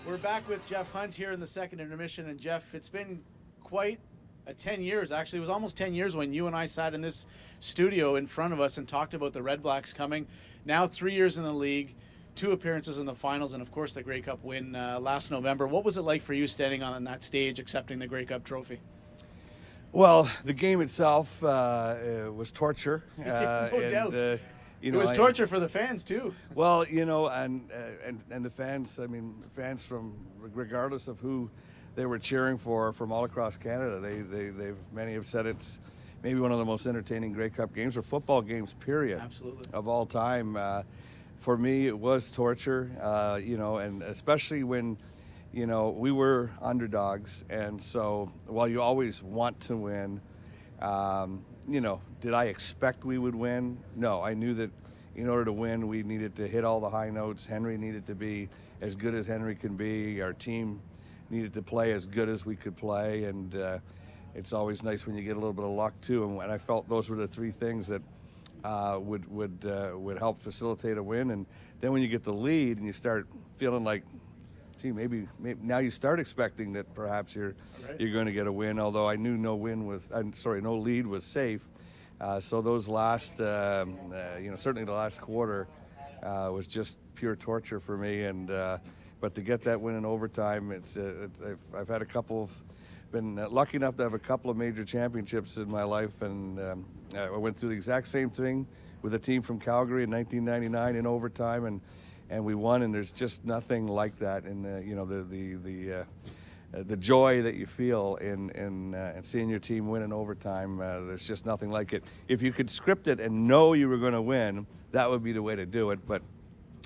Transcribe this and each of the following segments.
We're back with Jeff Hunt here in the second intermission. And Jeff, it's been quite 10 years. Actually, it was almost 10 years when you and I sat in this studio in front of us and talked about the Redblacks coming. Now 3 years in the league, 2 appearances in the finals, and of course the Grey Cup win last November. What was it like for you standing on that stage accepting the Grey Cup trophy? Well, the game itself was torture. No doubt. It was torture for the fans too. Well, and the fans. I mean, fans from regardless of who they were cheering for from all across Canada. Many have said it's maybe one of the most entertaining Grey Cup games or football games, period. Absolutely. Of all time. For me, it was torture. And especially when, we were underdogs, and so while you always want to win. Did I expect we would win? No, I knew that in order to win, we needed to hit all the high notes. Henry needed to be as good as Henry can be. Our team needed to play as good as we could play, and it's always nice when you get a little bit of luck too. And I felt those were the 3 things that would help facilitate a win. And then when you get the lead and you start feeling like, maybe now you start expecting that perhaps you're going to get a win. Although I knew no lead was safe. So those last, certainly the last quarter was just pure torture for me. And but to get that win in overtime, I've had been lucky enough to have a couple of major championships in my life, and I went through the exact same thing with a team from Calgary in 1999 in overtime, and we won. And there's just nothing like that in the joy that you feel in seeing your team win in overtime. There's just nothing like it. If you could script it and know you were going to win, that would be the way to do it. But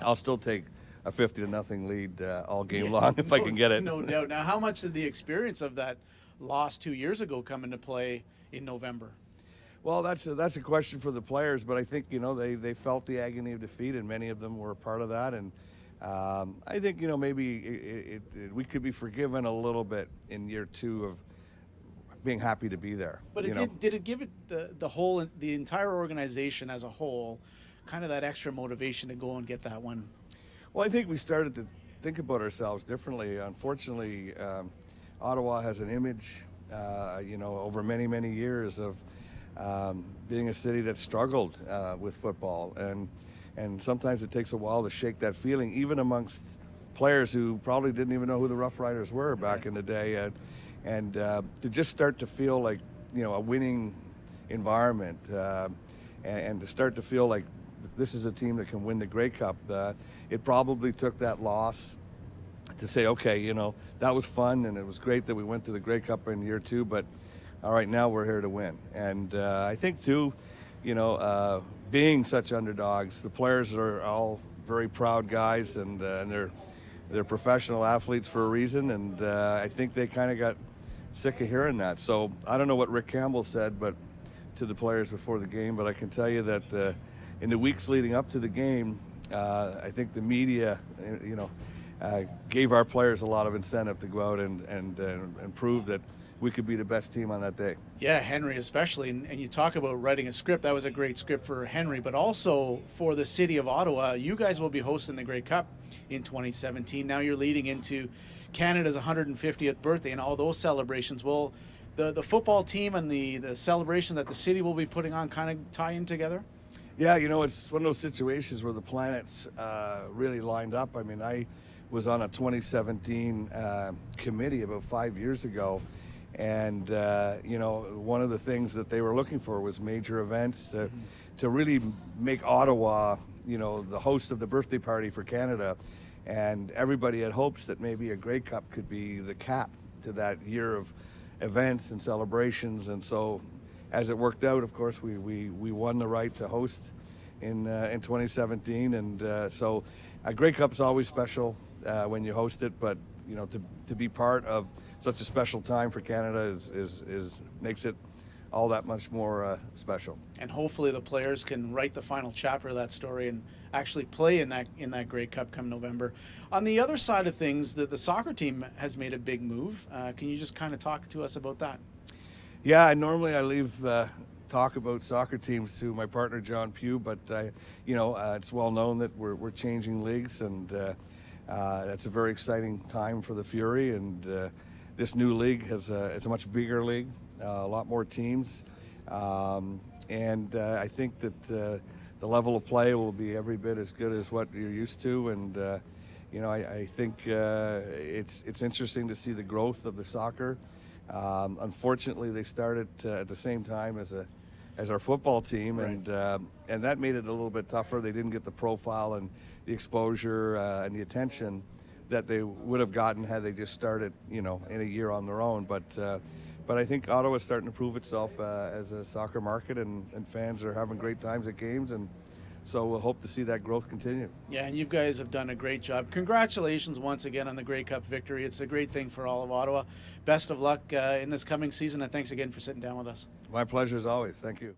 I'll still take a 50-0 lead all game long if I can get it. No doubt. Now, how much did the experience of that loss 2 years ago come into play in November? Well, that's a question for the players, but I think they felt the agony of defeat, and many of them were a part of that. And I think maybe we could be forgiven a little bit in year 2 of being happy to be there. But did it give it the entire organization as a whole kind of that extra motivation to go and get that one? Well, I think we started to think about ourselves differently. Unfortunately, Ottawa has an image, over many, many years of being a city that struggled with football, and sometimes it takes a while to shake that feeling, even amongst players who probably didn't even know who the Rough Riders were back in the day, and to just start to feel like a winning environment, and to start to feel like this is a team that can win the Grey Cup. It probably took that loss to say, okay, that was fun, and it was great that we went to the Grey Cup in year 2, but all right, now we're here to win. And I think too, being such underdogs, the players are all very proud guys, and they're professional athletes for a reason, and I think they kind of got sick of hearing that. So I don't know what Rick Campbell said to the players before the game, but I can tell you that in the weeks leading up to the game, I think the media, gave our players a lot of incentive to go out and prove that we could be the best team on that day. Yeah, Henry especially, and you talk about writing a script. That was a great script for Henry, but also for the city of Ottawa. You guys will be hosting the Grey Cup in 2017. Now you're leading into Canada's 150th birthday and all those celebrations. Will the football team and the celebration that the city will be putting on kind of tie in together? Yeah, it's one of those situations where the planets really lined up. I mean, I was on a 2017 committee about 5 years ago, and one of the things that they were looking for was major events to really make Ottawa, the host of the birthday party for Canada. And everybody had hopes that maybe a Grey Cup could be the cap to that year of events and celebrations. And so, as it worked out, of course, we won the right to host in 2017. And so, a Grey Cup's always special when you host it, but to be part of such a special time for Canada is makes it all that much more special. And hopefully the players can write the final chapter of that story and actually play in that Grey Cup come November. On the other side of things, the soccer team has made a big move. Can you just kind of talk to us about that? Yeah, normally I leave talk about soccer teams to my partner John Pugh, but it's well known that we're changing leagues, and That's a very exciting time for the Fury, and this new league it's a much bigger league, a lot more teams, and I think that the level of play will be every bit as good as what you're used to, and I think it's interesting to see the growth of the soccer. Unfortunately, they started at the same time as our football team, right. And that made it a little bit tougher. They didn't get the profile and the exposure and the attention that they would have gotten had they just started, in a year on their own. But I think Ottawa's starting to prove itself as a soccer market, and fans are having great times at games, and so we'll hope to see that growth continue. Yeah, and you guys have done a great job. Congratulations once again on the Grey Cup victory. It's a great thing for all of Ottawa. Best of luck in this coming season, and thanks again for sitting down with us. My pleasure as always. Thank you.